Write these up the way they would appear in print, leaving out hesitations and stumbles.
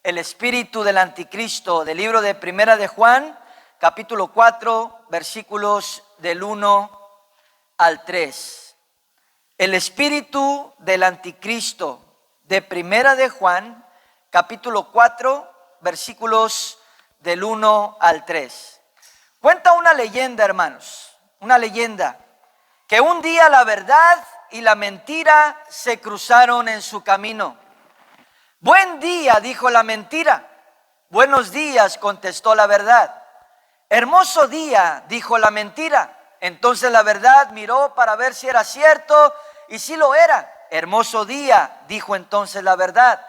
el espíritu del anticristo, del libro de Primera de Juan, capítulo 4, versículos del 1 al 3. El espíritu del anticristo, de Primera de Juan, capítulo 4, versículos del 1 al 3. Cuenta una leyenda, hermanos, una leyenda, que un día la verdad y la mentira se cruzaron en su camino. Buen día, dijo la mentira. Buenos días, contestó la verdad. Hermoso día, dijo la mentira. Entonces la verdad miró para ver si era cierto, y sí lo era. Hermoso día, dijo entonces la verdad.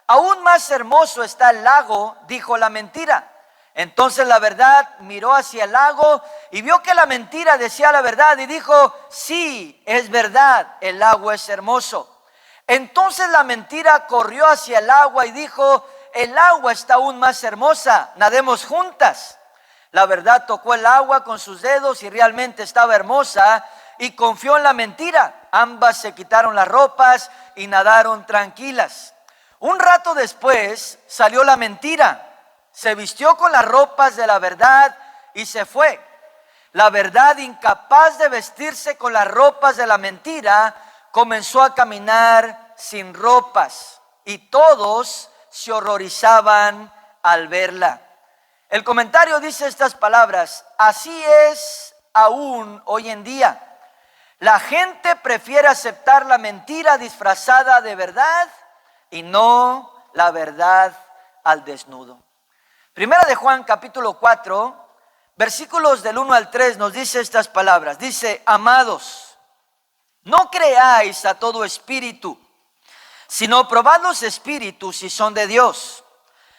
Aún más hermoso está el lago, dijo la mentira. Entonces la verdad miró hacia el lago y vio que la mentira decía la verdad y dijo: sí, es verdad, el lago es hermoso. Entonces la mentira corrió hacia el agua y dijo: el agua está aún más hermosa, nademos juntas. La verdad tocó el agua con sus dedos y realmente estaba hermosa, y confió en la mentira. Ambas se quitaron las ropas y nadaron tranquilas. Un rato después salió la mentira, se vistió con las ropas de la verdad y se fue. La verdad, incapaz de vestirse con las ropas de la mentira, comenzó a caminar sin ropas, y todos se horrorizaban al verla. El comentario dice estas palabras: así es aún hoy en día. La gente prefiere aceptar la mentira disfrazada de verdad y no la verdad al desnudo. Primera de Juan capítulo 4, versículos del 1 al 3 nos dice estas palabras. Dice: amados, no creáis a todo espíritu, sino probad los espíritus si son de Dios,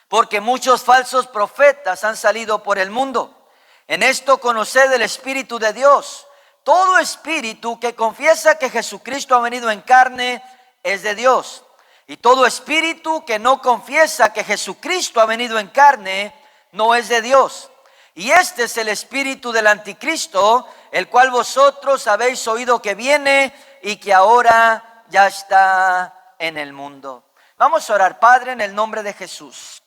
porque muchos falsos profetas han salido por el mundo. En esto conoced el Espíritu de Dios. Todo espíritu que confiesa que Jesucristo ha venido en carne es de Dios. Y todo espíritu que no confiesa que Jesucristo ha venido en carne no es de Dios. Y este es el espíritu del anticristo, el cual vosotros habéis oído que viene y que ahora ya está en el mundo. Vamos a orar. Padre, en el nombre de Jesús,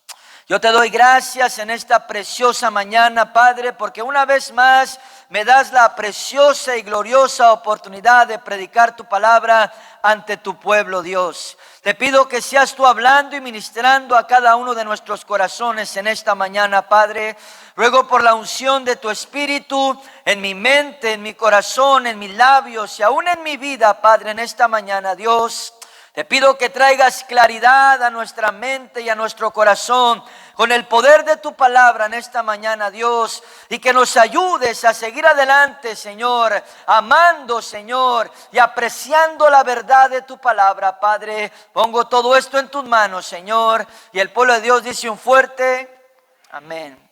yo te doy gracias en esta preciosa mañana, Padre, porque una vez más me das la preciosa y gloriosa oportunidad de predicar tu palabra ante tu pueblo, Dios. Te pido que seas tú hablando y ministrando a cada uno de nuestros corazones en esta mañana, Padre. Ruego por la unción de tu Espíritu en mi mente, en mi corazón, en mis labios y aún en mi vida, Padre, en esta mañana, Dios. Te pido que traigas claridad a nuestra mente y a nuestro corazón con el poder de tu palabra en esta mañana, Dios, y que nos ayudes a seguir adelante, Señor, amando, Señor, y apreciando la verdad de tu palabra, Padre. Pongo todo esto en tus manos, Señor, y el pueblo de Dios dice un fuerte amén.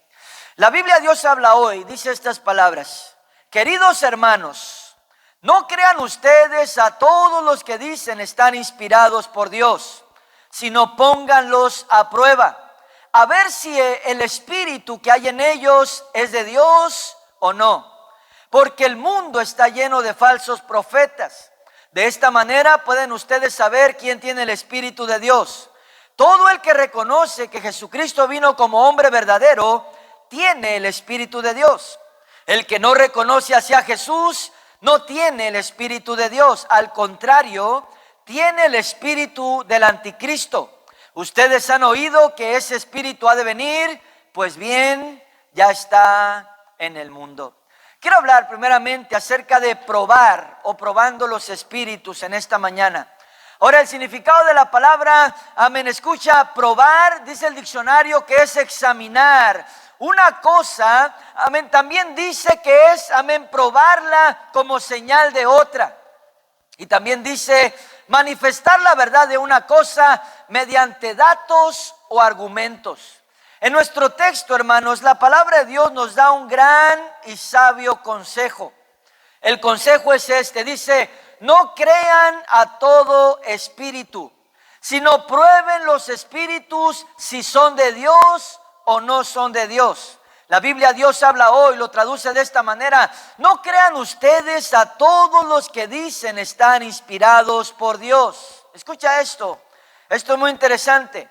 La Biblia de Dios habla hoy, dice estas palabras: queridos hermanos, no crean ustedes a todos los que dicen estar inspirados por Dios, sino pónganlos a prueba, a ver si el espíritu que hay en ellos es de Dios o no. Porque el mundo está lleno de falsos profetas. De esta manera pueden ustedes saber quién tiene el espíritu de Dios. Todo el que reconoce que Jesucristo vino como hombre verdadero, tiene el espíritu de Dios. El que no reconoce hacia Jesús no tiene el espíritu de Dios, al contrario, tiene el espíritu del anticristo. Ustedes han oído que ese espíritu ha de venir, pues bien, ya está en el mundo. Quiero hablar primeramente acerca de probar o probando los espíritus en esta mañana. Ahora, el significado de la palabra, amén, escucha, probar, dice el diccionario, que es examinar una cosa, amén, también dice que es, amén, probarla como señal de otra. Y también dice manifestar la verdad de una cosa mediante datos o argumentos. En nuestro texto, hermanos, la palabra de Dios nos da un gran y sabio consejo. El consejo es este, dice: no crean a todo espíritu, sino prueben los espíritus si son de Dios o no son de Dios. La Biblia Dios habla hoy, lo traduce de esta manera: no crean ustedes a todos los que dicen estar inspirados por Dios. Escucha esto es muy interesante.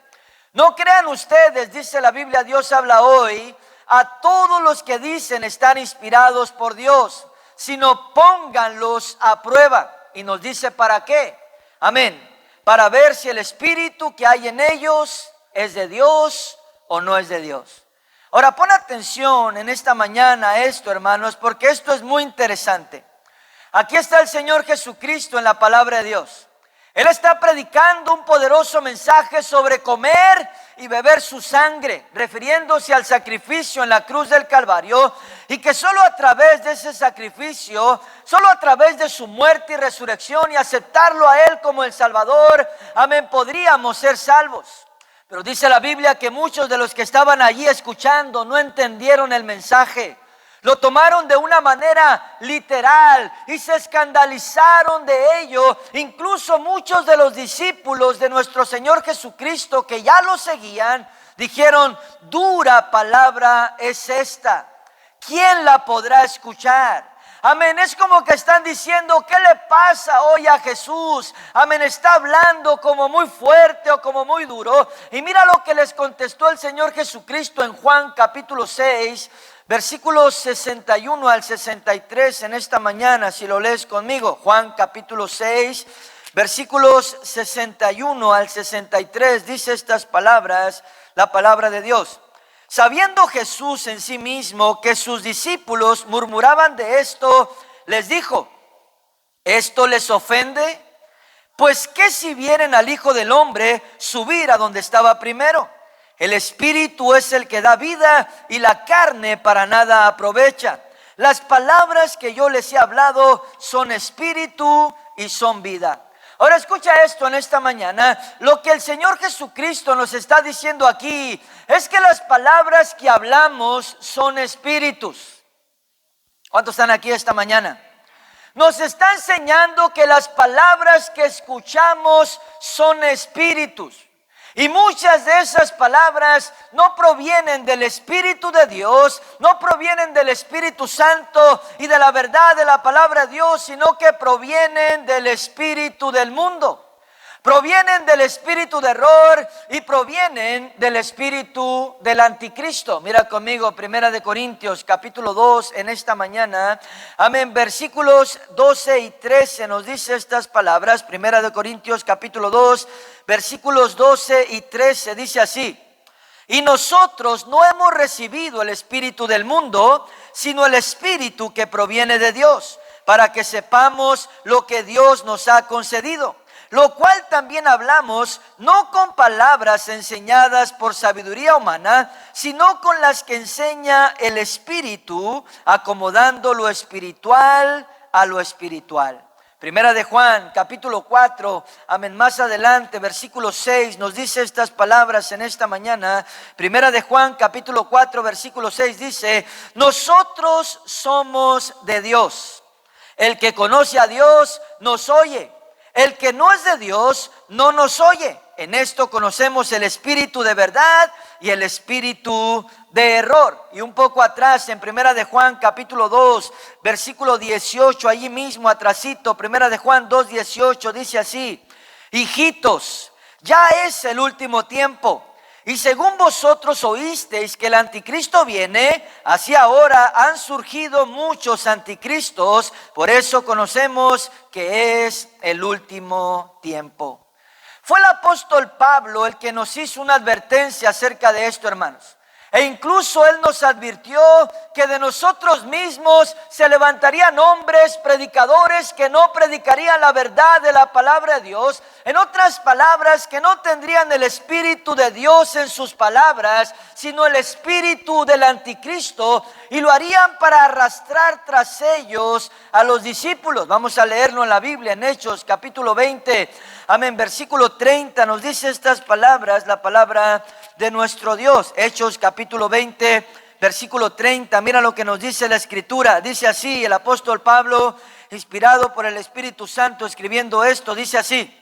No crean ustedes, dice la Biblia, Dios habla hoy, a todos los que dicen estar inspirados por Dios, sino pónganlos a prueba. Y nos dice para qué. Amén. Para ver si el espíritu que hay en ellos es de Dios o no es de Dios. Ahora pon atención en esta mañana a esto, hermanos, porque esto es muy interesante. Aquí está el Señor Jesucristo en la palabra de Dios. Él está predicando un poderoso mensaje sobre comer y beber su sangre, refiriéndose al sacrificio en la cruz del Calvario, y que solo a través de ese sacrificio, solo a través de su muerte y resurrección y aceptarlo a Él como el Salvador, amén, podríamos ser salvos. Pero dice la Biblia que muchos de los que estaban allí escuchando no entendieron el mensaje. Lo tomaron de una manera literal y se escandalizaron de ello. Incluso muchos de los discípulos de nuestro Señor Jesucristo que ya lo seguían, dijeron: dura palabra es esta, ¿quién la podrá escuchar? Amén, es como que están diciendo: ¿qué le pasa hoy a Jesús? Amén, está hablando como muy fuerte o como muy duro. Y mira lo que les contestó el Señor Jesucristo en Juan capítulo 6, versículos 61 al 63 en esta mañana, si lo lees conmigo. Juan capítulo 6, versículos 61 al 63, dice estas palabras, la palabra de Dios. Sabiendo Jesús en sí mismo que sus discípulos murmuraban de esto, les dijo: ¿esto les ofende? Pues ¿qué si vieren al Hijo del Hombre subir a donde estaba primero? El Espíritu es el que da vida y la carne para nada aprovecha. Las palabras que yo les he hablado son espíritu y son vida. Ahora escucha esto en esta mañana. Lo que el Señor Jesucristo nos está diciendo aquí es que las palabras que hablamos son espíritus. ¿Cuántos están aquí esta mañana? Nos está enseñando que las palabras que escuchamos son espíritus. Y muchas de esas palabras no provienen del Espíritu de Dios, no provienen del Espíritu Santo y de la verdad de la palabra de Dios, sino que provienen del espíritu del mundo. Provienen del espíritu de error y provienen del espíritu del anticristo. Mira conmigo, 1 de Corintios capítulo 2 en esta mañana. Amén, versículos 12 y 13 nos dice estas palabras. 1 de Corintios capítulo 2, versículos 12 y 13 dice así: y nosotros no hemos recibido el espíritu del mundo, sino el espíritu que proviene de Dios, para que sepamos lo que Dios nos ha concedido. Lo cual también hablamos, no con palabras enseñadas por sabiduría humana, sino con las que enseña el Espíritu, acomodando lo espiritual a lo espiritual. Primera de Juan, capítulo 4, amén, más adelante, versículo 6, nos dice estas palabras en esta mañana. Primera de Juan, capítulo 4, versículo 6 dice: nosotros somos de Dios. El que conoce a Dios nos oye. El que no es de Dios no nos oye. En esto conocemos el espíritu de verdad y el espíritu de error. Y un poco atrás en Primera de Juan capítulo 2, versículo 18, allí mismo atrasito, Primera de Juan 2, 18, dice así: hijitos, ya es el último tiempo. Y según vosotros oísteis que el anticristo viene, así ahora han surgido muchos anticristos. Por eso conocemos que es el último tiempo. Fue el apóstol Pablo el que nos hizo una advertencia acerca de esto, hermanos. E incluso él nos advirtió que de nosotros mismos se levantarían hombres predicadores que no predicarían la verdad de la palabra de Dios. En otras palabras, que no tendrían el Espíritu de Dios en sus palabras, sino el espíritu del anticristo, y lo harían para arrastrar tras ellos a los discípulos. Vamos a leerlo en la Biblia, en Hechos capítulo 20, amén, versículo 30, nos dice estas palabras, la palabra de nuestro Dios. Hechos capítulo 20, versículo 30, mira lo que nos dice la Escritura. Dice así, el apóstol Pablo, inspirado por el Espíritu Santo, escribiendo esto, dice así: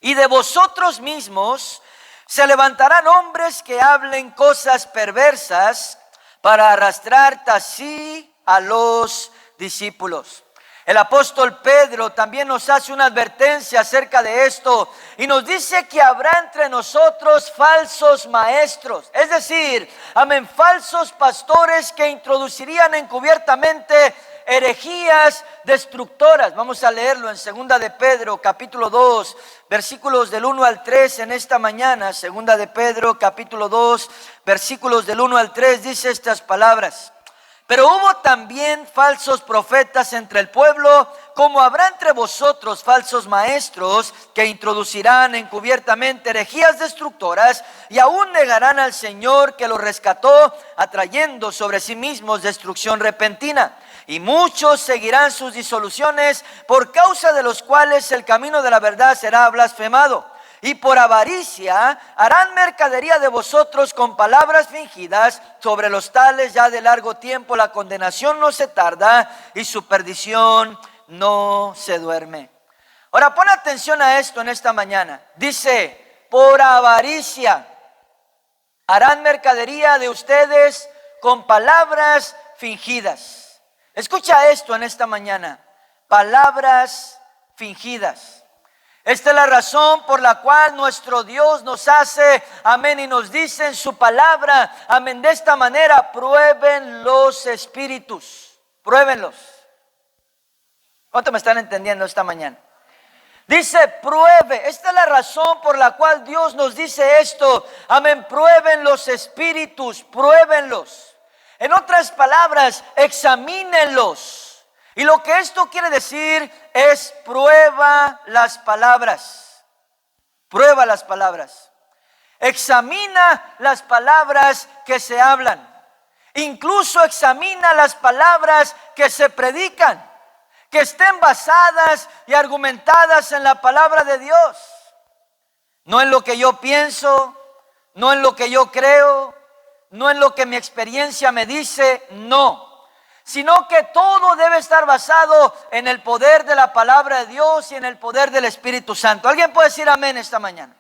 y de vosotros mismos se levantarán hombres que hablen cosas perversas para arrastrar tras sí a los discípulos. El apóstol Pedro también nos hace una advertencia acerca de esto y nos dice que habrá entre nosotros falsos maestros, es decir, amén, falsos pastores que introducirían encubiertamente herejías destructoras. Vamos a leerlo en segunda de Pedro capítulo 2 versículos del 1 al 3 en esta mañana. Segunda de Pedro capítulo 2 versículos del 1 al 3 dice estas palabras: pero hubo también falsos profetas entre el pueblo, como habrá entre vosotros falsos maestros que introducirán encubiertamente herejías destructoras y aún negarán al Señor que los rescató, atrayendo sobre sí mismos destrucción repentina. Y muchos seguirán sus disoluciones, por causa de los cuales el camino de la verdad será blasfemado. Y por avaricia harán mercadería de vosotros con palabras fingidas. Sobre los tales ya de largo tiempo la condenación no se tarda y su perdición no se duerme. Ahora pon atención a esto en esta mañana. Dice, por avaricia harán mercadería de ustedes con palabras fingidas. Escucha esto en esta mañana: palabras fingidas. Esta es la razón por la cual nuestro Dios nos hace, amén, y nos dice en su palabra, amén, de esta manera: prueben los espíritus, pruébenlos. ¿Cuánto me están entendiendo esta mañana? Dice, pruebe. Esta es la razón por la cual Dios nos dice esto, amén, prueben los espíritus, pruébenlos. En otras palabras, examínenlos. Y lo que esto quiere decir es: prueba las palabras. Prueba las palabras. Examina las palabras que se hablan. Incluso examina las palabras que se predican, que estén basadas y argumentadas en la palabra de Dios. No en lo que yo pienso, no en lo que yo creo, no en lo que mi experiencia me dice, no. Sino que todo debe estar basado en el poder de la palabra de Dios y en el poder del Espíritu Santo. ¿Alguien puede decir amén esta mañana?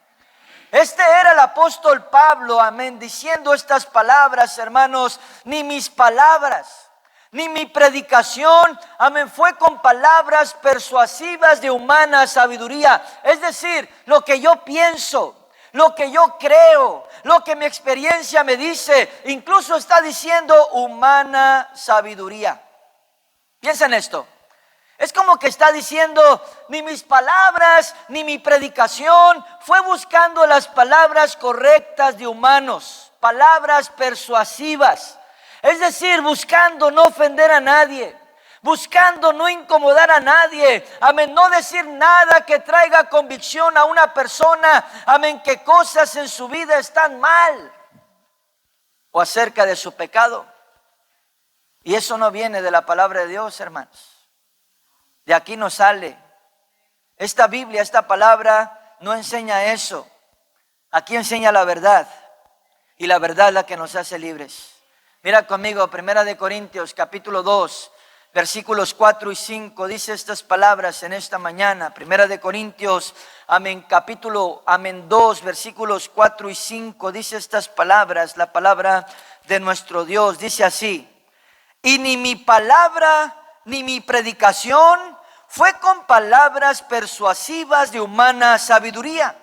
Este era el apóstol Pablo, amén, diciendo estas palabras, hermanos: ni mis palabras, ni mi predicación, amén, fue con palabras persuasivas de humana sabiduría. Es decir, lo que yo pienso, lo que yo creo, lo que mi experiencia me dice, incluso está diciendo humana sabiduría. Piensa en esto. Es como que está diciendo: ni mis palabras, ni mi predicación fue buscando las palabras correctas de humanos, palabras persuasivas. Es decir, buscando no ofender a nadie, buscando no incomodar a nadie, amén, no decir nada que traiga convicción a una persona, amén, que cosas en su vida están mal o acerca de su pecado. Y eso no viene de la palabra de Dios, hermanos. De aquí no sale. Esta Biblia, esta palabra no enseña eso. Aquí enseña la verdad, y la verdad es la que nos hace libres. Mira conmigo, Primera de Corintios capítulo 2 versículos 4 y 5, dice estas palabras en esta mañana. Primera de Corintios, amén, capítulo, amén, 2, versículos 4 y 5, dice estas palabras, la palabra de nuestro Dios, dice así: y ni mi palabra ni mi predicación fue con palabras persuasivas de humana sabiduría,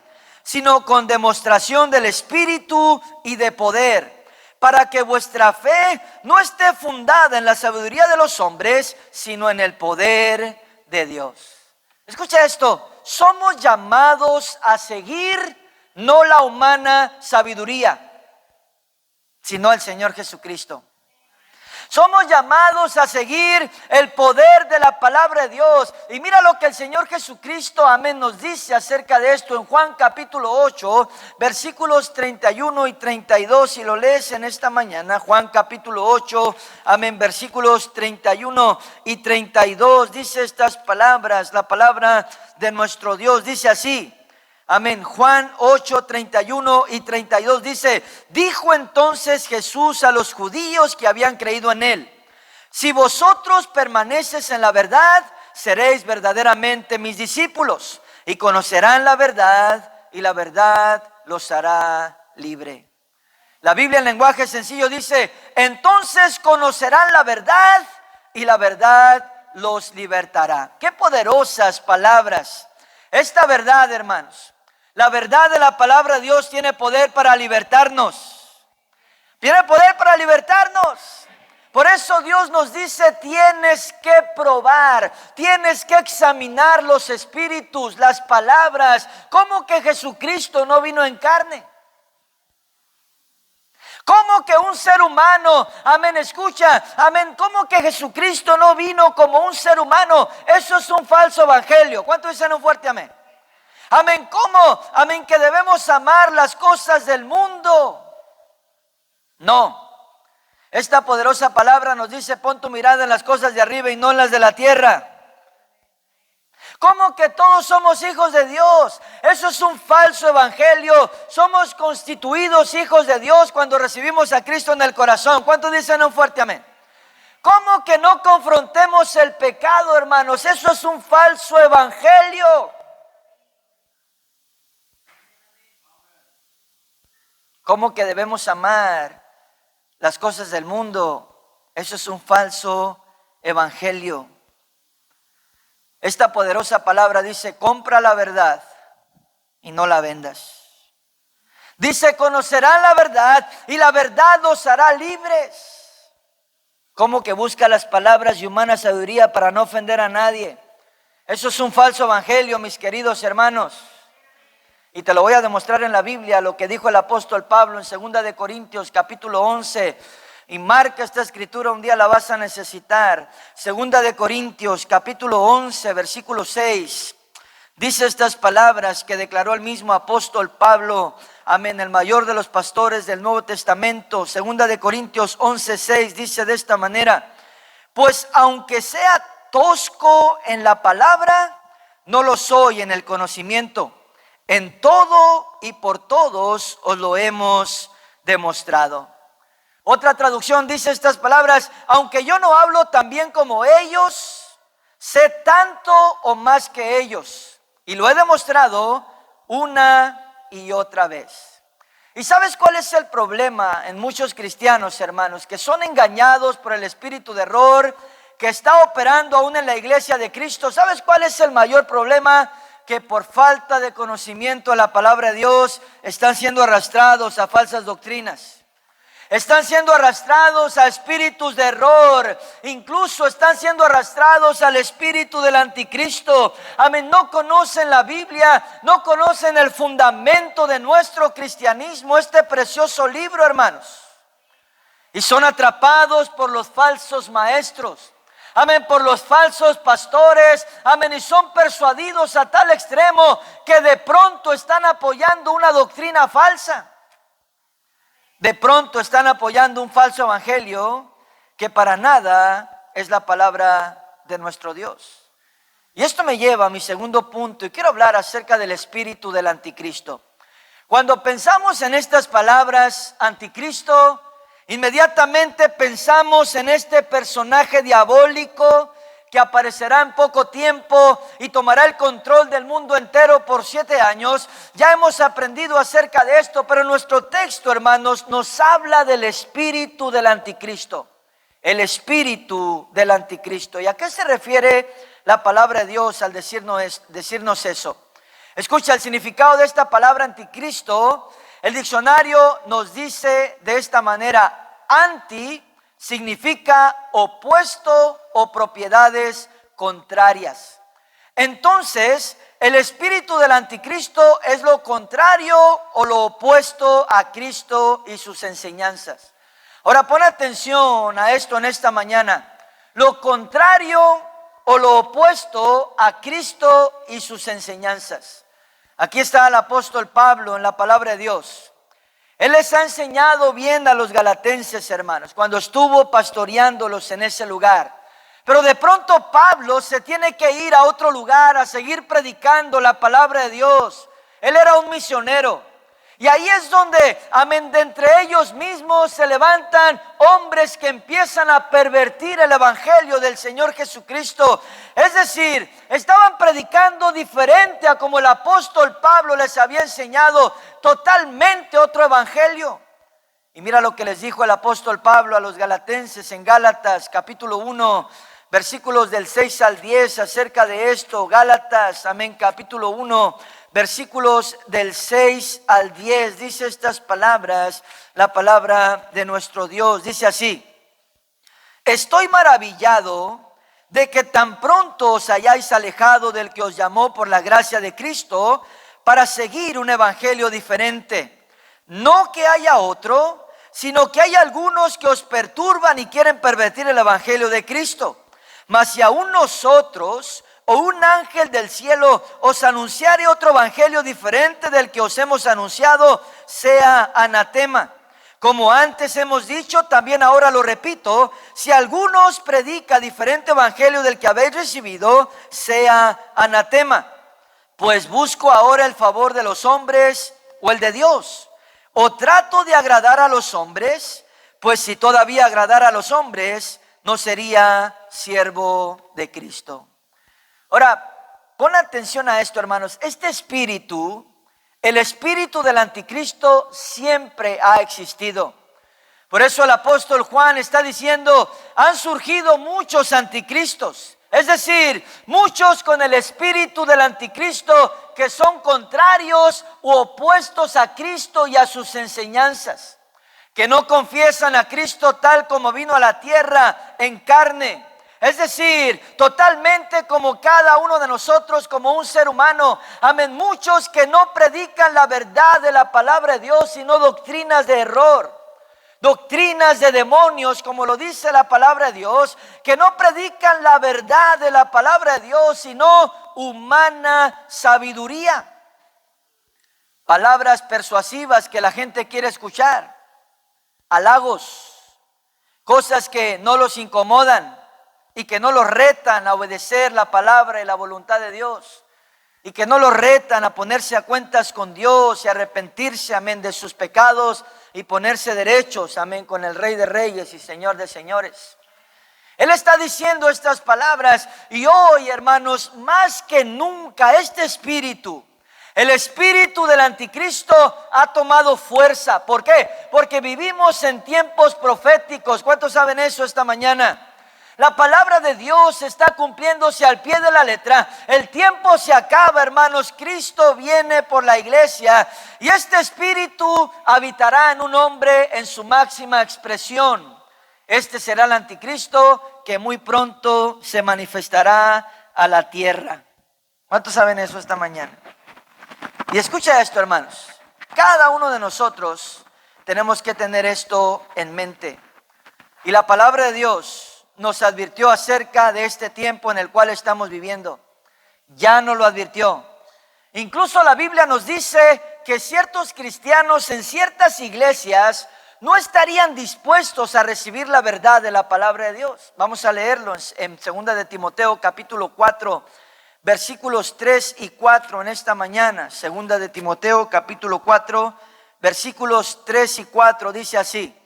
sino con demostración del Espíritu y de poder, para que vuestra fe no esté fundada en la sabiduría de los hombres, sino en el poder de Dios. Escucha esto: somos llamados a seguir no la humana sabiduría, sino al Señor Jesucristo. Somos llamados a seguir el poder de la palabra de Dios. Y mira lo que el Señor Jesucristo, amén, nos dice acerca de esto en Juan capítulo 8, versículos 31 y 32. Si lo lees en esta mañana, Juan capítulo 8, amén, versículos 31 y 32, dice estas palabras, la palabra de nuestro Dios dice así. Amén. Juan 8, 31 y 32 dice: dijo entonces Jesús a los judíos que habían creído en él: si vosotros permaneces en la verdad, seréis verdaderamente mis discípulos, y conocerán la verdad, y la verdad los hará libre. La Biblia en lenguaje sencillo dice: entonces conocerán la verdad, y la verdad los libertará. Qué poderosas palabras. Esta verdad, hermanos, la verdad de la palabra de Dios tiene poder para libertarnos. Tiene poder para libertarnos. Por eso Dios nos dice, tienes que probar, tienes que examinar los espíritus, las palabras. ¿Cómo que Jesucristo no vino en carne? ¿Cómo que un ser humano, amén, escucha, amén, cómo que Jesucristo no vino como un ser humano? Eso es un falso evangelio. ¿Cuánto dicen un fuerte amén? Amén, ¿cómo? Amén, que debemos amar las cosas del mundo. No. Esta poderosa palabra nos dice, pon tu mirada en las cosas de arriba y no en las de la tierra. ¿Cómo que todos somos hijos de Dios? Eso es un falso evangelio. Somos constituidos hijos de Dios cuando recibimos a Cristo en el corazón. ¿Cuántos dicen un fuerte amén? ¿Cómo que no confrontemos el pecado, hermanos? Eso es un falso evangelio. ¿Cómo que debemos amar las cosas del mundo? Eso es un falso evangelio. Esta poderosa palabra dice, compra la verdad y no la vendas. Dice, conocerán la verdad y la verdad os hará libres. ¿Cómo que busca las palabras y humana sabiduría para no ofender a nadie? Eso es un falso evangelio, mis queridos hermanos. Y te lo voy a demostrar en la Biblia, lo que dijo el apóstol Pablo en 2 de Corintios capítulo 11. Y marca esta escritura, un día la vas a necesitar. 2 de Corintios capítulo 11 versículo 6. Dice estas palabras que declaró el mismo apóstol Pablo. Amén, el mayor de los pastores del Nuevo Testamento. 2 de Corintios 11, 6 dice de esta manera. Pues aunque sea tosco en la palabra, no lo soy en el conocimiento. En todo y por todos os lo hemos demostrado. Otra traducción dice estas palabras, aunque yo no hablo tan bien como ellos, sé tanto o más que ellos. Y lo he demostrado una y otra vez. ¿Y sabes cuál es el problema en muchos cristianos, hermanos? Que son engañados por el espíritu de error que está operando aún en la iglesia de Cristo. ¿Sabes cuál es el mayor problema? Que por falta de conocimiento de la palabra de Dios están siendo arrastrados a falsas doctrinas. Están siendo arrastrados a espíritus de error. Incluso están siendo arrastrados al espíritu del anticristo. Amén, no conocen la Biblia, no conocen el fundamento de nuestro cristianismo, este precioso libro, hermanos. Y son atrapados por los falsos maestros. Amén, por los falsos pastores, amén, y son persuadidos a tal extremo que de pronto están apoyando una doctrina falsa. De pronto están apoyando un falso evangelio que para nada es la palabra de nuestro Dios. Y esto me lleva a mi segundo punto y quiero hablar acerca del espíritu del anticristo. Cuando pensamos en estas palabras anticristo, inmediatamente pensamos en este personaje diabólico que aparecerá en poco tiempo y tomará el control del mundo entero por 7 años. Ya hemos aprendido acerca de esto, pero nuestro texto, hermanos, nos habla del espíritu del anticristo. El espíritu del anticristo. ¿Y a qué se refiere la palabra de Dios al decirnos eso? Escucha, el significado de esta palabra anticristo. El diccionario nos dice de esta manera: anti significa opuesto o propiedades contrarias. Entonces, el espíritu del anticristo es lo contrario o lo opuesto a Cristo y sus enseñanzas. Ahora pon atención a esto en esta mañana. Lo contrario o lo opuesto a Cristo y sus enseñanzas. Aquí está el apóstol Pablo en la palabra de Dios. Él les ha enseñado bien a los galatenses, hermanos, cuando estuvo pastoreándolos en ese lugar. Pero de pronto Pablo se tiene que ir a otro lugar a seguir predicando la palabra de Dios. Él era un misionero. Y ahí es donde, amén, de entre ellos mismos se levantan hombres que empiezan a pervertir el evangelio del Señor Jesucristo. Es decir, estaban predicando diferente a como el apóstol Pablo les había enseñado, totalmente otro evangelio. Y mira lo que les dijo el apóstol Pablo a los galatenses en Gálatas capítulo 1, versículos del 6 al 10 acerca de esto. Gálatas, amén, capítulo 1, versículos del 6 al 10. Dice estas palabras, la palabra de nuestro Dios. Dice así: estoy maravillado de que tan pronto os hayáis alejado del que os llamó por la gracia de Cristo para seguir un evangelio diferente. No que haya otro, sino que hay algunos que os perturban y quieren pervertir el evangelio de Cristo. Mas si aún nosotros o un ángel del cielo os anunciare otro evangelio diferente del que os hemos anunciado, sea anatema. Como antes hemos dicho, también ahora lo repito: si alguno os predica diferente evangelio del que habéis recibido, sea anatema. Pues busco ahora el favor de los hombres o el de Dios, o trato de agradar a los hombres. Pues si todavía agradara a los hombres, no sería siervo de Cristo. Ahora, pon atención a esto, hermanos. Este espíritu, el espíritu del anticristo, siempre ha existido. Por eso el apóstol Juan está diciendo: han surgido muchos anticristos. Es decir, muchos con el espíritu del anticristo que son contrarios u opuestos a Cristo y a sus enseñanzas, que no confiesan a Cristo tal como vino a la tierra en carne. Es decir, totalmente como cada uno de nosotros, como un ser humano. Amén. Muchos que no predican la verdad de la palabra de Dios, sino doctrinas de error, doctrinas de demonios, como lo dice la palabra de Dios, que no predican la verdad de la palabra de Dios, sino humana sabiduría. Palabras persuasivas que la gente quiere escuchar, halagos, cosas que no los incomodan y que no los retan a obedecer la palabra y la voluntad de Dios, y que no los retan a ponerse a cuentas con Dios y arrepentirse, amén, de sus pecados y ponerse derechos, amén, con el Rey de Reyes y Señor de Señores. Él está diciendo estas palabras, y hoy, hermanos, más que nunca este espíritu, el espíritu del anticristo, ha tomado fuerza. ¿Por qué? Porque vivimos en tiempos proféticos. ¿Cuántos saben eso esta mañana? La palabra de Dios está cumpliéndose al pie de la letra. El tiempo se acaba, hermanos. Cristo viene por la iglesia, y este espíritu habitará en un hombre en su máxima expresión. Este será el anticristo que muy pronto se manifestará a la tierra. ¿Cuántos saben eso esta mañana? Y escucha esto, hermanos. Cada uno de nosotros tenemos que tener esto en mente. Y la palabra de Dios nos advirtió acerca de este tiempo en el cual estamos viviendo. Ya nos lo advirtió. Incluso la Biblia nos dice que ciertos cristianos en ciertas iglesias no estarían dispuestos a recibir la verdad de la palabra de Dios. Vamos a leerlo en 2 de Timoteo capítulo 4, versículos 3 y 4 en esta mañana. 2 de Timoteo capítulo 4, versículos 3 y 4 dice así: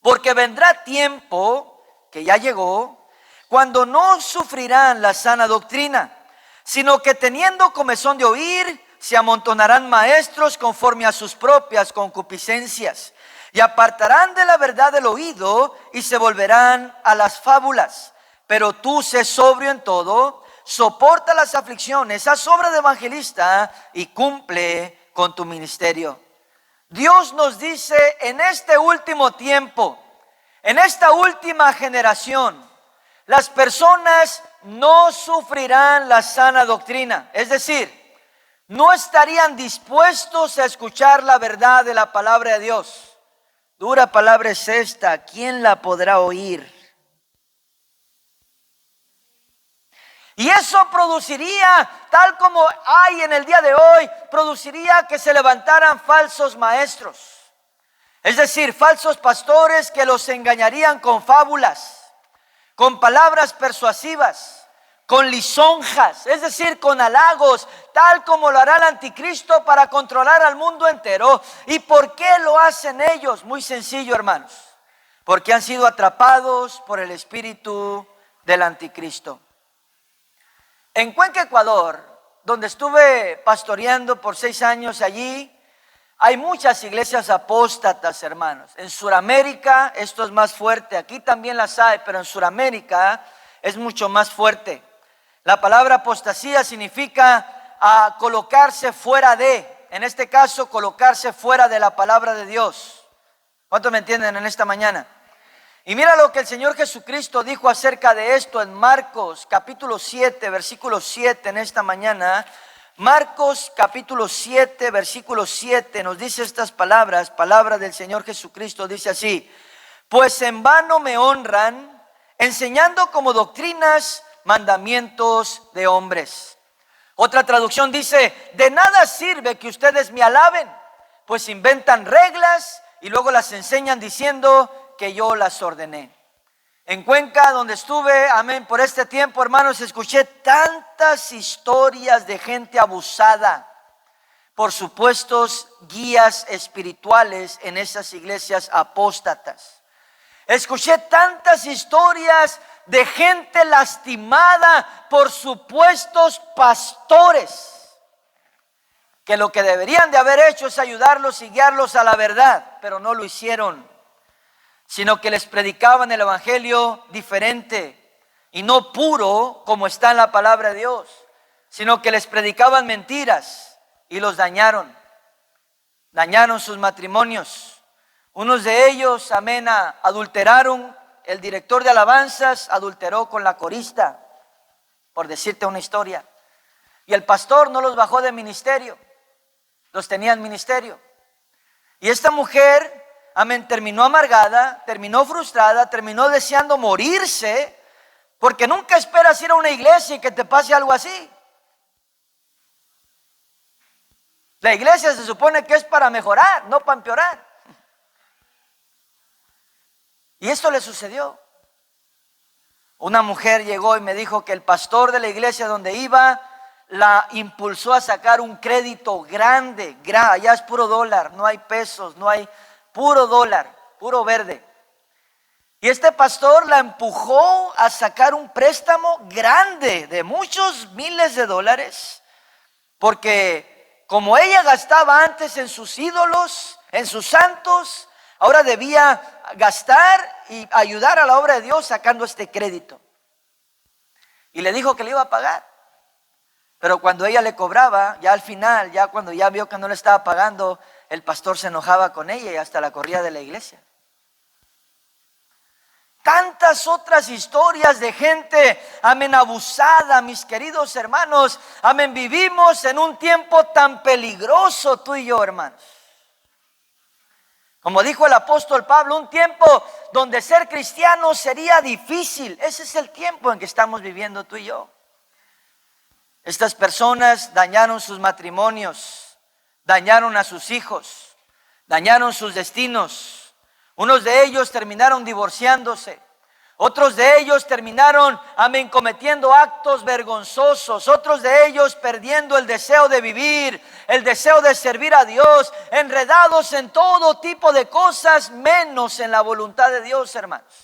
porque vendrá tiempo, que ya llegó, cuando no sufrirán la sana doctrina, sino que teniendo comezón de oír, se amontonarán maestros conforme a sus propias concupiscencias, y apartarán de la verdad del oído y se volverán a las fábulas. Pero tú sé sobrio en todo, soporta las aflicciones, haz obra de evangelista y cumple con tu ministerio. Dios nos dice: en este último tiempo, en esta última generación, las personas no sufrirán la sana doctrina. Es decir, no estarían dispuestos a escuchar la verdad de la palabra de Dios. Dura palabra es esta: ¿quién la podrá oír? Y eso produciría, tal como hay en el día de hoy, produciría que se levantaran falsos maestros. Es decir, falsos pastores que los engañarían con fábulas, con palabras persuasivas, con lisonjas, es decir, con halagos, tal como lo hará el anticristo para controlar al mundo entero. ¿Y por qué lo hacen ellos? Muy sencillo, hermanos. Porque han sido atrapados por el espíritu del anticristo. En Cuenca, Ecuador, donde estuve pastoreando por 6 años allí, hay muchas iglesias apóstatas, hermanos. En Sudamérica esto es más fuerte. Aquí también las hay, pero en Sudamérica es mucho más fuerte. La palabra apostasía significa colocarse fuera de, en este caso, colocarse fuera de la palabra de Dios. ¿Cuántos me entienden en esta mañana? Y mira lo que el Señor Jesucristo dijo acerca de esto en Marcos capítulo 7, versículo 7 en esta mañana. Marcos capítulo 7, versículo 7 nos dice estas palabras, palabra del Señor Jesucristo, dice así: pues en vano me honran, enseñando como doctrinas mandamientos de hombres. Otra traducción dice: de nada sirve que ustedes me alaben, pues inventan reglas y luego las enseñan diciendo que yo las ordené. En Cuenca, donde estuve, amén, por este tiempo, hermanos, escuché tantas historias de gente abusada por supuestos guías espirituales en esas iglesias apóstatas. Escuché tantas historias de gente lastimada por supuestos pastores, que lo que deberían de haber hecho es ayudarlos y guiarlos a la verdad, pero no lo hicieron, sino que les predicaban el evangelio diferente y no puro como está en la palabra de Dios, sino que les predicaban mentiras y los dañaron sus matrimonios. Unos de ellos, amén, adulteraron. El director de alabanzas adulteró con la corista, por decirte una historia, y el pastor no los bajó de ministerio, los tenía en ministerio. Y esta mujer, amén, terminó amargada, terminó frustrada, terminó deseando morirse, porque nunca esperas ir a una iglesia y que te pase algo así. La iglesia se supone que es para mejorar, no para empeorar. Y esto le sucedió. Una mujer llegó y me dijo que el pastor de la iglesia donde iba la impulsó a sacar un crédito grande, allá es puro dólar, no hay pesos, no hay, puro dólar, puro verde. Y este pastor la empujó a sacar un préstamo grande de muchos miles de dólares, porque como ella gastaba antes en sus ídolos, en sus santos, ahora debía gastar y ayudar a la obra de Dios sacando este crédito. Y le dijo que le iba a pagar. Pero cuando ella le cobraba, ya al final, ya cuando ya vio que no le estaba pagando, el pastor se enojaba con ella y hasta la corría de la iglesia. Tantas otras historias de gente, amén, abusada, mis queridos hermanos. Amén, vivimos en un tiempo tan peligroso tú y yo, hermanos. Como dijo el apóstol Pablo, un tiempo donde ser cristiano sería difícil. Ese es el tiempo en que estamos viviendo tú y yo. Estas personas dañaron sus matrimonios, dañaron a sus hijos, dañaron sus destinos. Unos de ellos terminaron divorciándose. Otros de ellos terminaron, amén, cometiendo actos vergonzosos. Otros de ellos perdiendo el deseo de vivir, el deseo de servir a Dios, enredados en todo tipo de cosas, menos en la voluntad de Dios, hermanos.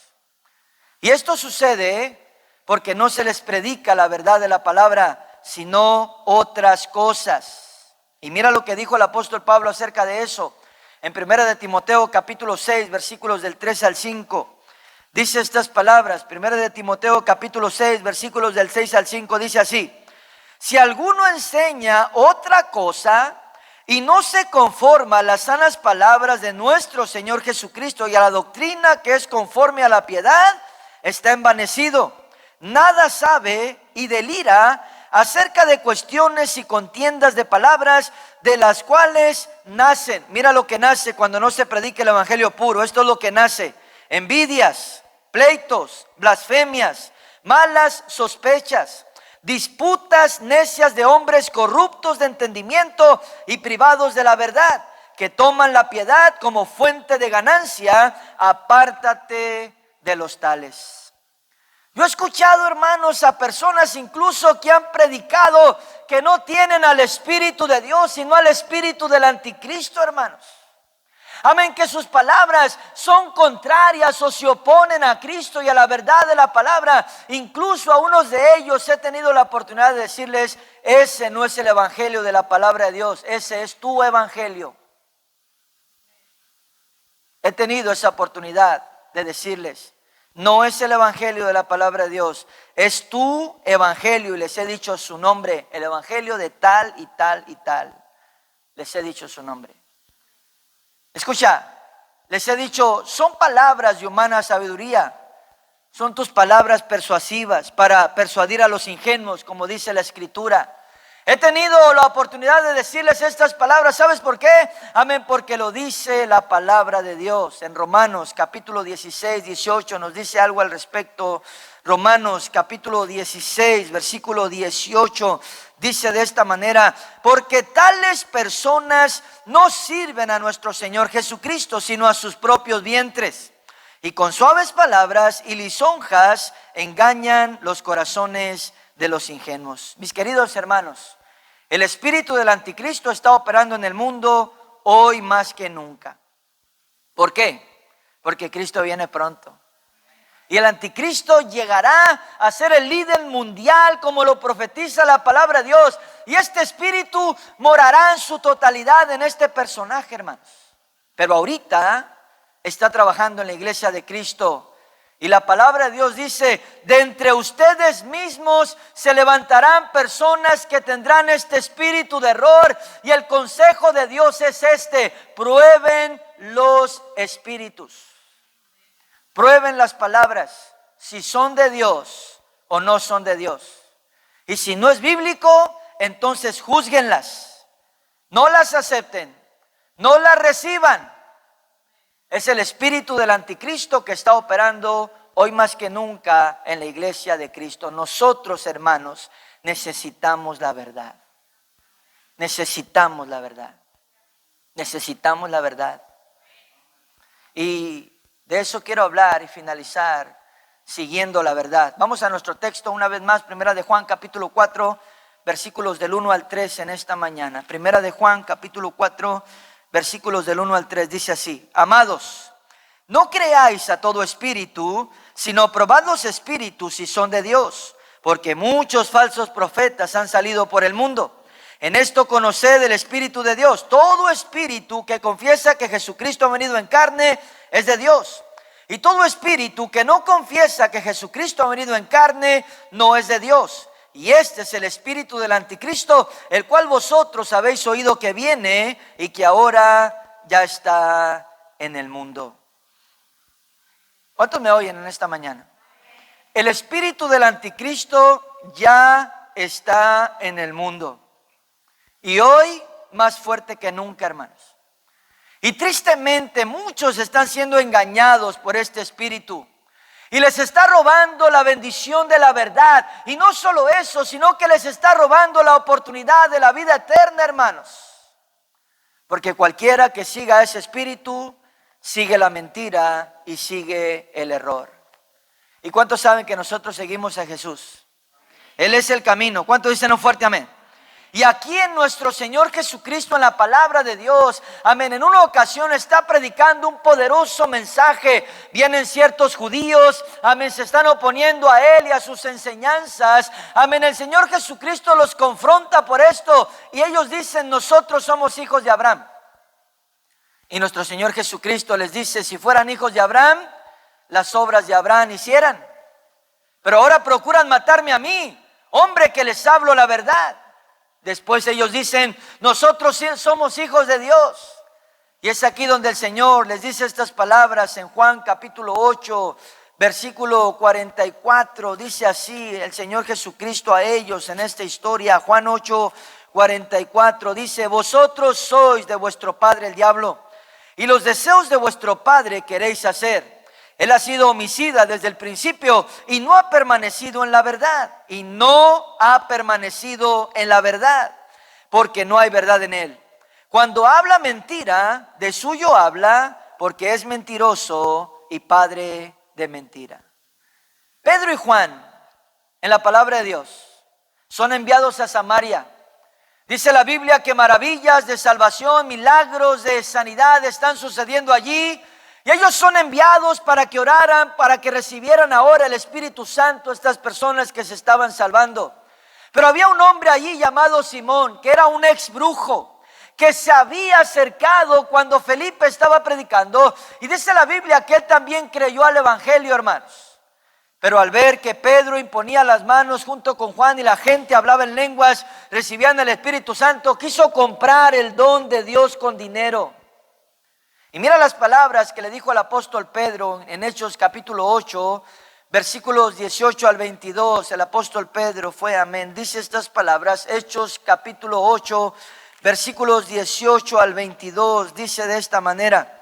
Y esto sucede porque no se les predica la verdad de la palabra, sino otras cosas. Y mira lo que dijo el apóstol Pablo acerca de eso. En 1 de Timoteo capítulo 6, versículos del 3 al 5. Dice estas palabras, 1 de Timoteo capítulo 6, versículos del 6 al 5, dice así: si alguno enseña otra cosa y no se conforma a las sanas palabras de nuestro Señor Jesucristo y a la doctrina que es conforme a la piedad, está envanecido, nada sabe y delira acerca de cuestiones y contiendas de palabras, de las cuales nacen. Mira lo que nace cuando no se predica el evangelio puro. Esto es lo que nace: envidias, pleitos, blasfemias, malas sospechas, disputas necias de hombres corruptos de entendimiento y privados de la verdad, que toman la piedad como fuente de ganancia. Apártate de los tales. Yo he escuchado, hermanos, a personas incluso que han predicado que no tienen al Espíritu de Dios, sino al Espíritu del Anticristo, hermanos. Amén, que sus palabras son contrarias o se oponen a Cristo y a la verdad de la palabra. Incluso a unos de ellos he tenido la oportunidad de decirles: ese no es el evangelio de la palabra de Dios, ese es tu evangelio. He tenido esa oportunidad de decirles: No es el evangelio de la palabra de Dios, es tu evangelio, y les he dicho su nombre, el evangelio de tal y tal y tal. Les he dicho su nombre. Escucha, les he dicho, son palabras de humana sabiduría, son tus palabras persuasivas para persuadir a los ingenuos, como dice la Escritura. He tenido la oportunidad de decirles estas palabras. ¿Sabes por qué? Amén, porque lo dice la palabra de Dios. En Romanos capítulo 16, 18 nos dice algo al respecto. Romanos capítulo 16, versículo 18 dice de esta manera: porque tales personas no sirven a nuestro Señor Jesucristo, sino a sus propios vientres. Y con suaves palabras y lisonjas engañan los corazones de los ingenuos. Mis queridos hermanos, el espíritu del anticristo está operando en el mundo hoy más que nunca. ¿Por qué? Porque Cristo viene pronto. Y el anticristo llegará a ser el líder mundial, como lo profetiza la palabra de Dios. Y este espíritu morará en su totalidad en este personaje, hermanos. Pero ahorita está trabajando en la iglesia de Cristo. Y la palabra de Dios dice: de entre ustedes mismos se levantarán personas que tendrán este espíritu de error. Y el consejo de Dios es este: prueben los espíritus. Prueben las palabras, si son de Dios o no son de Dios. Y si no es bíblico, entonces júzguenlas. No las acepten, no las reciban. Es el espíritu del anticristo que está operando hoy más que nunca en la iglesia de Cristo. Nosotros, hermanos, necesitamos la verdad. Necesitamos la verdad. Necesitamos la verdad. Y de eso quiero hablar y finalizar siguiendo la verdad. Vamos a nuestro texto una vez más, Primera de Juan capítulo 4, versículos del 1 al 3 en esta mañana. Primera de Juan capítulo 4, versículos del 1 al 3, dice así: amados, no creáis a todo espíritu, sino probad los espíritus si son de Dios, porque muchos falsos profetas han salido por el mundo. En esto conoced el Espíritu de Dios. Todo espíritu que confiesa que Jesucristo ha venido en carne es de Dios. Y todo espíritu que no confiesa que Jesucristo ha venido en carne no es de Dios. Y este es el espíritu del anticristo, el cual vosotros habéis oído que viene y que ahora ya está en el mundo. ¿Cuántos me oyen en esta mañana? El espíritu del anticristo ya está en el mundo. Y hoy más fuerte que nunca, hermanos. Y tristemente muchos están siendo engañados por este espíritu. Y les está robando la bendición de la verdad. Y no solo eso, sino que les está robando la oportunidad de la vida eterna, hermanos. Porque cualquiera que siga ese espíritu, sigue la mentira y sigue el error. ¿Y cuántos saben que nosotros seguimos a Jesús? Él es el camino. ¿Cuántos dicen un fuerte amén? Y aquí en nuestro Señor Jesucristo, en la palabra de Dios, amén, en una ocasión está predicando un poderoso mensaje. Vienen ciertos judíos, amén, se están oponiendo a Él y a sus enseñanzas. Amén, el Señor Jesucristo los confronta por esto. Y ellos dicen: nosotros somos hijos de Abraham. Y nuestro Señor Jesucristo les dice: si fueran hijos de Abraham, las obras de Abraham hicieran. Pero ahora procuran matarme a mí, hombre que les hablo la verdad. Después ellos dicen: nosotros somos hijos de Dios. Y es aquí donde el Señor les dice estas palabras en Juan capítulo 8, versículo 44. Dice así el Señor Jesucristo a ellos en esta historia. Juan 8, 44 dice: vosotros sois de vuestro padre el diablo, y los deseos de vuestro padre queréis hacer. Él ha sido homicida desde el principio y no ha permanecido en la verdad. Y no ha permanecido en la verdad, porque no hay verdad en él. Cuando habla mentira, de suyo habla, porque es mentiroso y padre de mentira. Pedro y Juan, en la palabra de Dios, son enviados a Samaria. Dice la Biblia que maravillas de salvación, milagros de sanidad están sucediendo allí. Y ellos son enviados para que oraran, para que recibieran ahora el Espíritu Santo, estas personas que se estaban salvando. Pero había un hombre allí llamado Simón, que era un ex brujo, que se había acercado cuando Felipe estaba predicando. Y dice la Biblia que él también creyó al evangelio, hermanos. Pero al ver que Pedro imponía las manos junto con Juan y la gente hablaba en lenguas, recibían el Espíritu Santo, quiso comprar el don de Dios con dinero. Y mira las palabras que le dijo al apóstol Pedro en Hechos capítulo 8, versículos 18 al 22. El apóstol Pedro fue, amén, dice estas palabras. Hechos capítulo 8, versículos 18 al 22, dice de esta manera: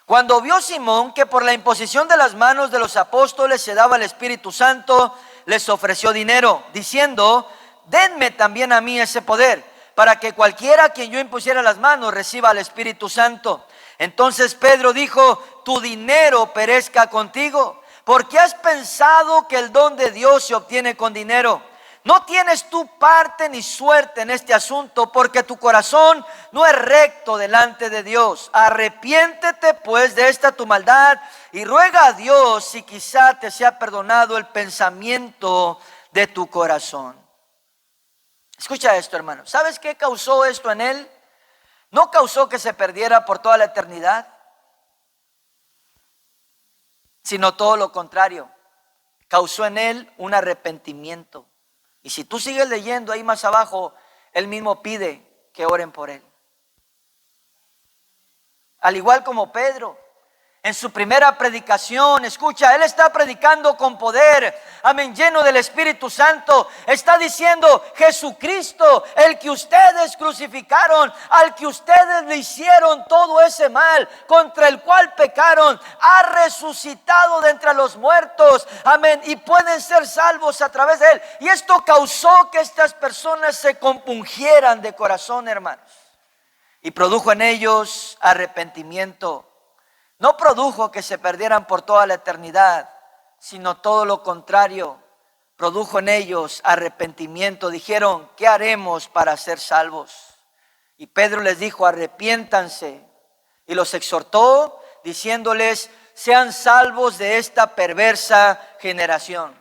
cuando vio Simón que por la imposición de las manos de los apóstoles se daba el Espíritu Santo, les ofreció dinero, diciendo: denme también a mí ese poder, para que cualquiera a quien yo impusiera las manos reciba el Espíritu Santo. Entonces Pedro dijo: tu dinero perezca contigo, porque has pensado que el don de Dios se obtiene con dinero. No tienes tú parte ni suerte en este asunto, porque tu corazón no es recto delante de Dios. Arrepiéntete pues de esta tu maldad y ruega a Dios si quizá te sea perdonado el pensamiento de tu corazón. Escucha esto, hermano. ¿Sabes qué causó esto en él? No causó que se perdiera por toda la eternidad, sino todo lo contrario. Causó en él un arrepentimiento. Y si tú sigues leyendo ahí más abajo, él mismo pide que oren por él. Al igual como Pedro, en su primera predicación, escucha, él está predicando con poder, amén, lleno del Espíritu Santo. Está diciendo: Jesucristo, el que ustedes crucificaron, al que ustedes le hicieron todo ese mal, contra el cual pecaron, ha resucitado de entre los muertos, amén, y pueden ser salvos a través de él. Y esto causó que estas personas se compungieran de corazón, hermanos, y produjo en ellos arrepentimiento. No produjo que se perdieran por toda la eternidad, sino todo lo contrario. Produjo en ellos arrepentimiento. Dijeron: ¿qué haremos para ser salvos? Y Pedro les dijo: arrepiéntanse. Y los exhortó diciéndoles: sean salvos de esta perversa generación.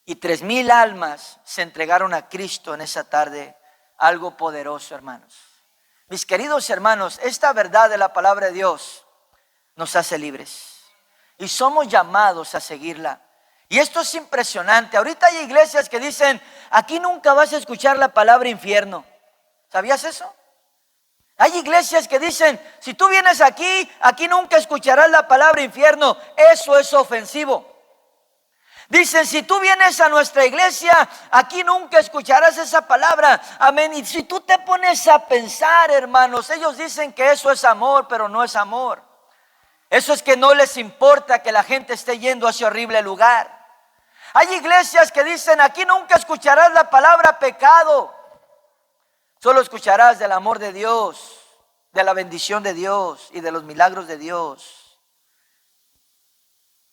Y 3,000 almas se entregaron a Cristo en esa tarde. Algo poderoso, hermanos. Mis queridos hermanos, esta verdad de la palabra de Dios nos hace libres y somos llamados a seguirla. Y esto es impresionante. Ahorita hay iglesias que dicen: aquí nunca vas a escuchar la palabra infierno. ¿Sabías eso? Hay iglesias que dicen: si tú vienes aquí, aquí nunca escucharás la palabra infierno. Eso es ofensivo. Dicen: si tú vienes a nuestra iglesia, aquí nunca escucharás esa palabra. Amén. Y si tú te pones a pensar, hermanos, ellos dicen que eso es amor, pero no es amor. Eso es que no les importa que la gente esté yendo a ese horrible lugar. Hay iglesias que dicen: aquí nunca escucharás la palabra pecado. Solo escucharás del amor de Dios, de la bendición de Dios y de los milagros de Dios.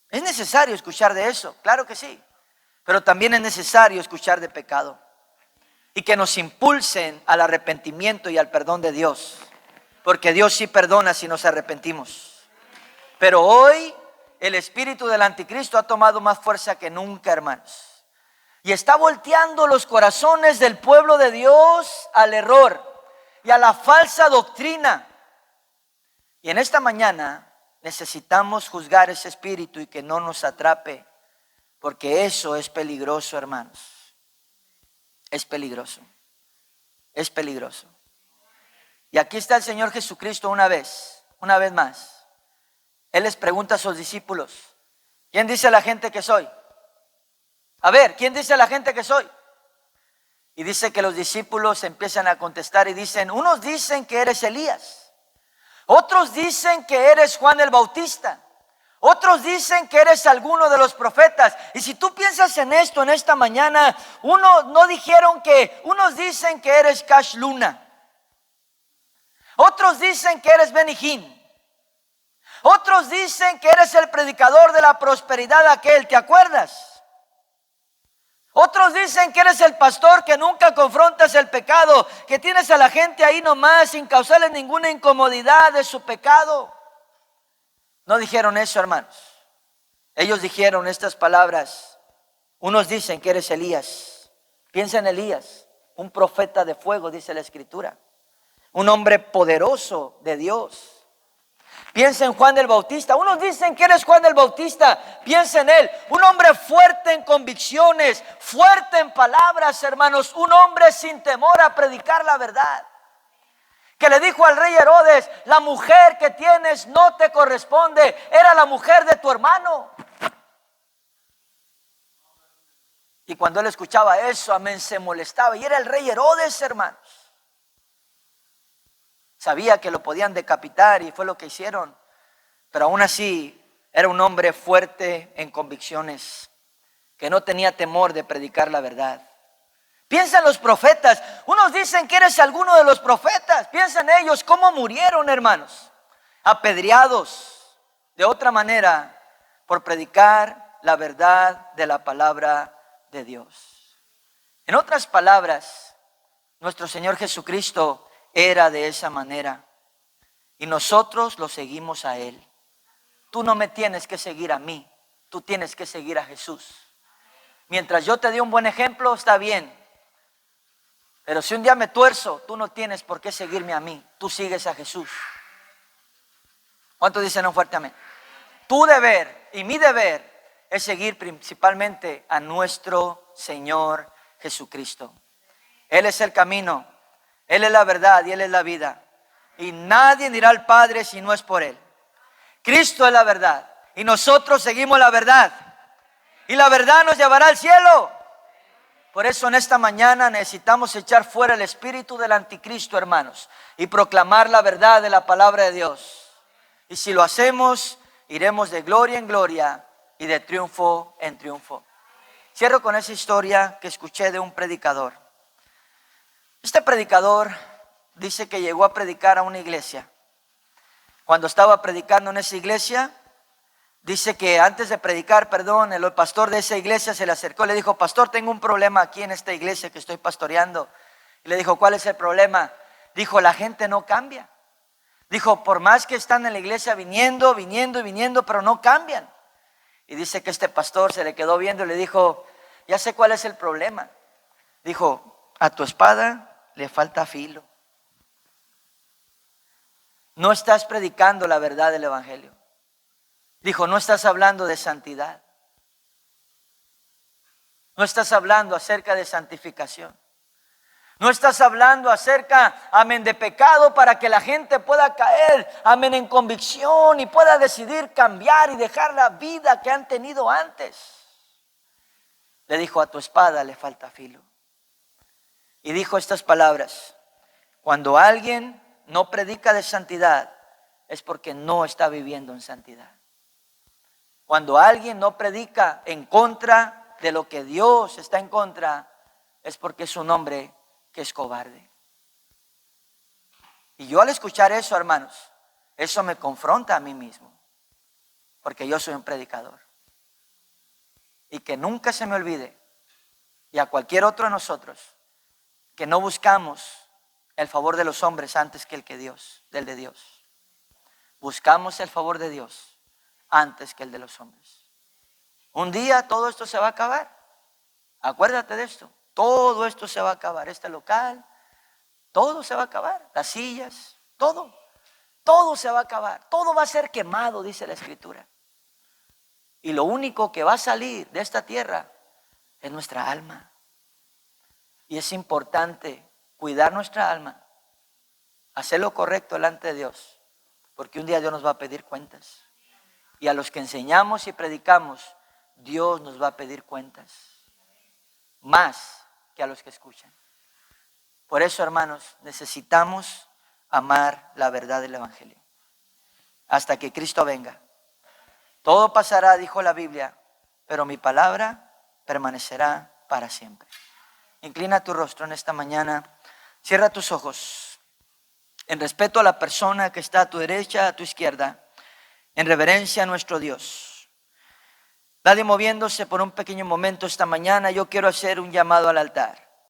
Es necesario escuchar de eso, claro que sí. Pero también es necesario escuchar de pecado. Y que nos impulsen al arrepentimiento y al perdón de Dios. Porque Dios sí perdona si nos arrepentimos. Pero hoy el espíritu del anticristo ha tomado más fuerza que nunca, hermanos. Y está volteando los corazones del pueblo de Dios al error y a la falsa doctrina. Y en esta mañana necesitamos juzgar ese espíritu y que no nos atrape, porque eso es peligroso, hermanos. Es peligroso. Es peligroso. Y aquí está el Señor Jesucristo una vez más. Él les pregunta a sus discípulos: ¿quién dice la gente que soy? A ver, ¿quién dice la gente que soy? Y dice que los discípulos empiezan a contestar y dicen: unos dicen que eres Elías, otros dicen que eres Juan el Bautista, otros dicen que eres alguno de los profetas. Y si tú piensas en esto en esta mañana, unos dicen que eres Cash Luna, otros dicen que eres Benny Hinn. Otros dicen que eres el predicador de la prosperidad aquel, ¿te acuerdas? Otros dicen que eres el pastor que nunca confrontas el pecado, que tienes a la gente ahí nomás sin causarle ninguna incomodidad de su pecado. No dijeron eso, hermanos. Ellos dijeron estas palabras: unos dicen que eres Elías. Piensa en Elías, un profeta de fuego, dice la Escritura. un hombre poderoso de Dios. Piensa en Juan el Bautista. Unos dicen que eres Juan el Bautista. Piensa en él. Un hombre fuerte en convicciones, fuerte en palabras, hermanos. Un hombre sin temor a predicar la verdad. Que le dijo al rey Herodes: la mujer que tienes no te corresponde. Era la mujer de tu hermano. Y cuando él escuchaba eso, amén, se molestaba. Y era el rey Herodes, hermanos. Sabía que lo podían decapitar y fue lo que hicieron. Pero aún así era un hombre fuerte en convicciones, que no tenía temor de predicar la verdad. Piensa en los profetas. Unos dicen que eres alguno de los profetas. Piensa en ellos, cómo murieron, hermanos. Apedreados de otra manera por predicar la verdad de la palabra de Dios. En otras palabras, nuestro Señor Jesucristo era de esa manera y nosotros lo seguimos a Él. Tú no me tienes que seguir a mí, tú tienes que seguir a Jesús. Mientras yo te dé un buen ejemplo, está bien. Pero si un día me tuerzo, tú no tienes por qué seguirme a mí, tú sigues a Jesús. ¿Cuántos dicen un fuerte amén? Tu deber y mi deber es seguir principalmente a nuestro Señor Jesucristo. Él es el camino, Él es la verdad y Él es la vida. Y nadie irá al Padre si no es por Él. Cristo es la verdad y nosotros seguimos la verdad. Y la verdad nos llevará al cielo. Por eso en esta mañana necesitamos echar fuera el espíritu del anticristo, hermanos, y proclamar la verdad de la palabra de Dios. Y si lo hacemos, iremos de gloria en gloria y de triunfo en triunfo. Cierro con esa historia que escuché de un predicador. Este predicador dice que llegó a predicar a una iglesia. Cuando estaba predicando en esa iglesia, dice que antes de predicar, el pastor de esa iglesia se le acercó y le dijo: pastor, tengo un problema aquí en esta iglesia que estoy pastoreando. Y le dijo: ¿cuál es el problema? Dijo: la gente no cambia. Dijo: por más que están en la iglesia viniendo, pero no cambian. Y dice que este pastor se le quedó viendo y le dijo: ya sé cuál es el problema. Dijo: a tu espada le falta filo. No estás predicando la verdad del evangelio. Dijo: no estás hablando de santidad. No estás hablando acerca de santificación. No estás hablando acerca, amén, de pecado para que la gente pueda caer, amén, en convicción y pueda decidir cambiar y dejar la vida que han tenido antes. Le dijo: a tu espada le falta filo. Y dijo estas palabras: cuando alguien no predica de santidad, es porque no está viviendo en santidad. Cuando alguien no predica en contra de lo que Dios está en contra, es porque es un hombre que es cobarde. Y yo al escuchar eso, hermanos, eso me confronta a mí mismo, porque yo soy un predicador. Y que nunca se me olvide, y a cualquier otro de nosotros, que no buscamos el favor de los hombres antes que del de Dios. Buscamos el favor de Dios antes que el de los hombres. Un día todo esto se va a acabar. Acuérdate de esto. Todo esto se va a acabar. Este local, todo se va a acabar. Las sillas, todo se va a acabar. Todo va a ser quemado, dice la Escritura. Y lo único que va a salir de esta tierra es nuestra alma. Y es importante cuidar nuestra alma, hacer lo correcto delante de Dios, porque un día Dios nos va a pedir cuentas. Y a los que enseñamos y predicamos, Dios nos va a pedir cuentas, más que a los que escuchan. Por eso, hermanos, necesitamos amar la verdad del evangelio hasta que Cristo venga. Todo pasará, dijo la Biblia, pero mi palabra permanecerá para siempre. Inclina tu rostro en esta mañana. Cierra tus ojos en respeto a la persona que está a tu derecha, a tu izquierda, en reverencia a nuestro Dios. Nadie moviéndose por un pequeño momento esta mañana, yo quiero hacer un llamado al altar.